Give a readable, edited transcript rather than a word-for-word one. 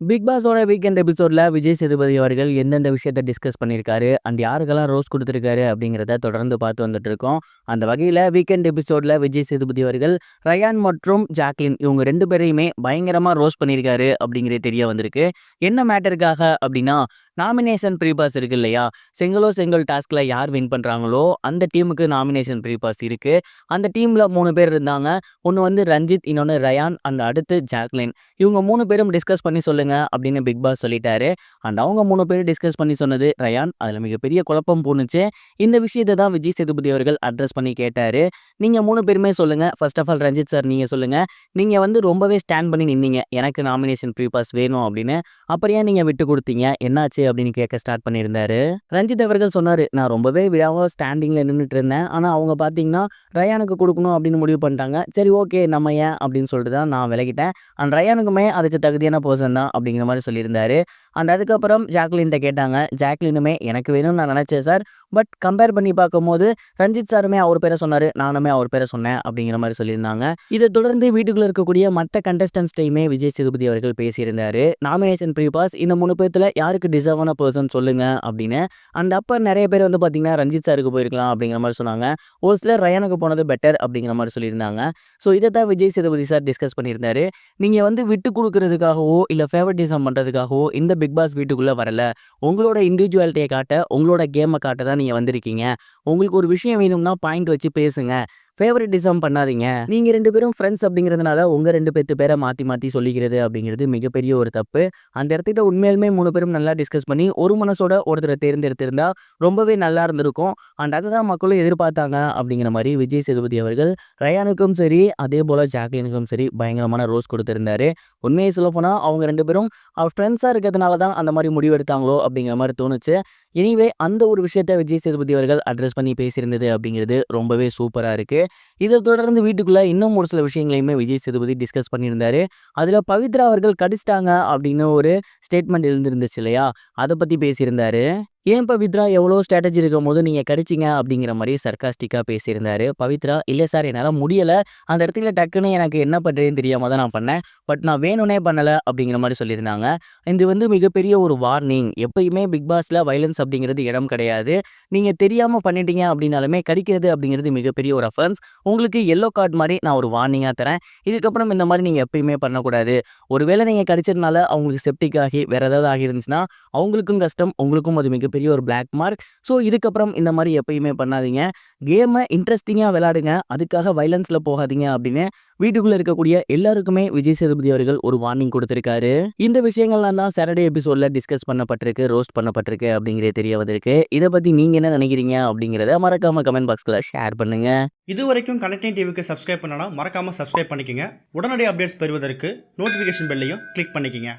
Big பாஸோட weekend எபிசோட்ல விஜய் சேதுபதி அவர்கள் எந்தெந்த விஷயத்த டிஸ்கஸ் பண்ணியிருக்காரு அண்ட் யாருக்கெல்லாம் ரோஸ் கொடுத்துருக்காரு அப்படிங்கிறத தொடர்ந்து பார்த்து வந்துட்டு இருக்கோம். அந்த வகையில் வீக்கெண்ட் எபிசோட்ல விஜய் சேதுபதி அவர்கள் ரயான் மற்றும் ஜாக்லின் இவங்க ரெண்டு பேரையுமே பயங்கரமாக ரோஸ் பண்ணியிருக்காரு அப்படிங்கிறது தெரிய வந்திருக்கு. என்ன மேட்டருக்காக அப்படின்னா, நாமினேஷன் ப்ரீ பாஸ் இருக்கு இல்லையா, செங்கல் டாஸ்கில் யார் வின் பண்ணுறாங்களோ அந்த டீமுக்கு நாமினேஷன் ப்ரீ பாஸ் இருக்குது. அந்த டீமில் 3 பேர் இருந்தாங்க. ஒன்று வந்து ரஞ்சித், இன்னொன்று ரயான் அண்ட் அடுத்து ஜாக்லின். இவங்க 3 பேரும் டிஸ்கஸ் பண்ணி சொல்லுங்க அப்படின்னு பிக் பாஸ் சொல்லிட்டாரு. அண்ட் அவங்க 3 பேரும் டிஸ்கஸ் பண்ணி சொன்னது ரயான். அதில் மிகப்பெரிய குழப்பம் போணுச்சு. இந்த விஷயத்தை தான் விஜய் சேதுபதி அவர்கள் அட்ரஸ் பண்ணி கேட்டாரு. நீங்கள் 3 பேருமே சொல்லுங்க. First of all Ranjith sir நீங்கள் சொல்லுங்க. நீங்கள் வந்து ரொம்பவே ஸ்டாண்ட் பண்ணி நின்னீங்க, எனக்கு நாமினேஷன் ப்ரீ பாஸ் வேணும் அப்படின்னு. அப்புறம் ஏன் நீங்கள் விட்டு கொடுத்தீங்க, என்னாச்சு அப்படின்னு கேட்க ஸ்டார்ட் பண்ணியிருந்தாரு. ரஞ்சித் அவர்கள் சொன்னார், நான் ரொம்பவே விழாவாக ஸ்டாண்டிங்கில் நின்றுட்டு இருந்தேன். ஆனால் அவங்க பார்த்தீங்கன்னா ரயானுக்கு கொடுக்கணும் அப்படின்னு முடிவு பண்ணிட்டாங்க. சரி ஓகே நம்ம ஏன் அப்படின்னு சொல்லிட்டு தான் நான் விலகிட்டேன். அண்ட் ரயானுக்குமே அதுக்கு தகுதியான பர்சன் தான் அப்படிங்கிற மாதிரி சொல்லியிருந்தாரு. அண்ட் அதுக்கப்புறம் ஜாக்லின்கிட்ட கேட்டாங்க. ஜாக்லினுமே எனக்கு வேணும்னு நான் நினச்சேன் சார், பட் கம்பேர் பண்ணி பார்க்கும்போது ரஞ்சித் சாருமே அவர் பேரை சொன்னார், நானுமே அவர் பேரை சொன்னேன் அப்படிங்கிற மாதிரி சொல்லியிருந்தாங்க. இதை தொடர்ந்து வீட்டுக்குள்ளே இருக்கக்கூடிய மற்ற கண்டஸ்டன்ஸ்டையுமே விஜய் சேதுபதி அவர்கள் பேசியிருந்தாரு. நாமினேஷன் ப்ரீ பாஸ் இந்த 3 பேர்த்தில் யாருக்கு டிசர்வான பர்சன் சொல்லுங்க அப்படின்னு. அண்ட் அப்போ நிறைய பேர் வந்து பார்த்தீங்கன்னா ரஞ்சித் சாருக்கு போயிருக்கலாம் அப்படிங்கிற மாதிரி சொன்னாங்க. ஒரு சிலர் ரயானுக்கு போனது பெட்டர் அப்படிங்கிற மாதிரி சொல்லியிருந்தாங்க. ஸோ இதை தான் விஜய் சேதுபதி சார் டிஸ்கஸ் பண்ணியிருந்தாரு. நீங்கள் வந்து விட்டு கொடுக்கறதுக்காகவோ இல்லை ஃபேவரட்டிசம் பண்ணுறதுக்காகவோ இந்த பிக் பாஸ் வீட்டுக்குள்ளே வரல. உங்களோட இண்டிவிஜுவாலிட்டியை காட்ட, உங்களோட கேமை காட்ட தான் நீங்கள் வந்திருக்கீங்க. உங்களுக்கு ஒரு விஷயம் வேணும்னா பாயிண்ட் வச்சு பேசுங்க, ஃபேவரட்டிசம் பண்ணாதீங்க. நீங்கள் 2 பேரும் ஃப்ரெண்ட்ஸ் அப்படிங்கிறதுனால உங்கள் 2 பேர்த்து பேரை மாற்றி மாற்றி சொல்லிக்கிறது அப்படிங்கிறது மிகப்பெரிய ஒரு தப்பு. அந்த இடத்துக்கிட்ட உண்மையாலுமே 3 பேரும் நல்லா டிஸ்கஸ் பண்ணி ஒரு மனசோட ஒருத்தரை தேர்ந்தெடுத்திருந்தா ரொம்பவே நல்லா இருந்திருக்கும். அண்ட் அதை தான் மக்களும் எதிர்பார்த்தாங்க அப்படிங்கிற மாதிரி விஜய் சேதுபதி அவர்கள் ரயானுக்கும் சரி அதே போல் ஜாக்லினுக்கும் சரி பயங்கரமான ரோஸ் கொடுத்துருந்தாரு. உண்மையை சொல்லப்போனால் அவங்க 2 பேரும் ஃப்ரெண்ட்ஸாக இருக்கிறதுனால தான் அந்த மாதிரி முடிவு எடுத்தாங்களோ அப்படிங்கிற மாதிரி தோணுச்சு. எனிவே அந்த ஒரு விஷயத்தை விஜய் சேதுபதி அவர்கள் அட்ரஸ் பண்ணி பேசியிருந்தது அப்படிங்கிறது ரொம்பவே சூப்பராக இருக்குது. இதை தொடர்ந்து வீட்டுக்குள்ளே இன்னும் ஒரு சில விஷயங்களையுமே விஜய் சேதுபதி டிஸ்கஸ் பண்ணியிருந்தாரு. அதில் பவித்ரா அவர்கள் கடிச்சிட்டாங்க அப்படின்னு ஒரு ஸ்டேட்மெண்ட் இருந்துருந்துச்சு இல்லையா, அதை பற்றி பேசியிருந்தாரு. ஏன் பவித்ரா எவ்வளோ ஸ்ட்ராட்டஜி இருக்கும் போது நீங்கள் கடிச்சிங்க அப்படிங்கிற மாதிரி சர்க்காஸ்டிக்காக பேசியிருந்தாரு. பவித்ரா இல்லை சார் என்னால் முடியலை, அந்த இடத்துல டக்குன்னு எனக்கு என்ன பண்ணுறதுன்னு தெரியாமல் தான் நான் பண்ணேன், பட் நான் வேணும்னே பண்ணலை அப்படிங்கிற மாதிரி சொல்லியிருந்தாங்க. இது வந்து மிகப்பெரிய ஒரு வார்னிங். எப்பயுமே பிக் பாஸில் வைலன்ஸ் அப்படிங்கிறது இடம் கிடையாது. நீங்கள் தெரியாமல் பண்ணிட்டீங்க அப்படின்னாலுமே கடிக்கிறது அப்படிங்கிறது மிகப்பெரிய ஒரு அஃபென்ஸ். உங்களுக்கு எல்லோ கார்டு மாதிரி நான் ஒரு வார்னிங்காக தரேன். இதுக்கப்புறம் இந்த மாதிரி நீங்கள் எப்பயுமே பண்ணக்கூடாது. ஒருவேளை நீங்கள் கடிச்சதுனால அவங்களுக்கு செப்டிக் ஆகி வேறு ஏதாவது ஆகியிருந்துச்சுன்னா அவங்களுக்கும் கஷ்டம், உங்களுக்கும் அது பெரிய ஒரு பிளாக் மார்க். ஸோ இதுக்கப்புறம் இந்த மாதிரி எப்பயுமே பண்ணாதீங்க, கேமை இன்ட்ரெஸ்டிங்காக விளையாடுங்க, அதுக்காக வைலன்ஸில் போகாதீங்க அப்படின்னு வீட்டுக்குள்ளே இருக்கக்கூடிய எல்லாருக்குமே விஜய் சேதுபதி அவர்கள் ஒரு வார்னிங் கொடுத்துருக்காரு. இந்த விஷயங்கள்லாம் தான் சாட்டர்டே எபிசோடில் டிஸ்கஸ் பண்ணப்பட்டிருக்கு, ரோஸ்ட் பண்ணப்பட்டிருக்கு அப்படிங்கிறது தெரிய வந்திருக்கு. இதை பற்றி நீங்கள் என்ன நினைக்கிறீங்க அப்படிங்கிறத மறக்காம கமெண்ட் பாக்ஸில் ஷேர் பண்ணுங்க. இது வரைக்கும் கனெக்டிங் டிவிக்கு சப்ஸ்கிரைப் பண்ணனா மறக்காம சப்ஸ்கிரைப் பண்ணிக்கங்க. உடனடி அப்டேட்ஸ் பெறுவதற்கு நோட்டிஃபிகேஷன் பெல்லையும் கிளிக் பண்ணிக்கங்க.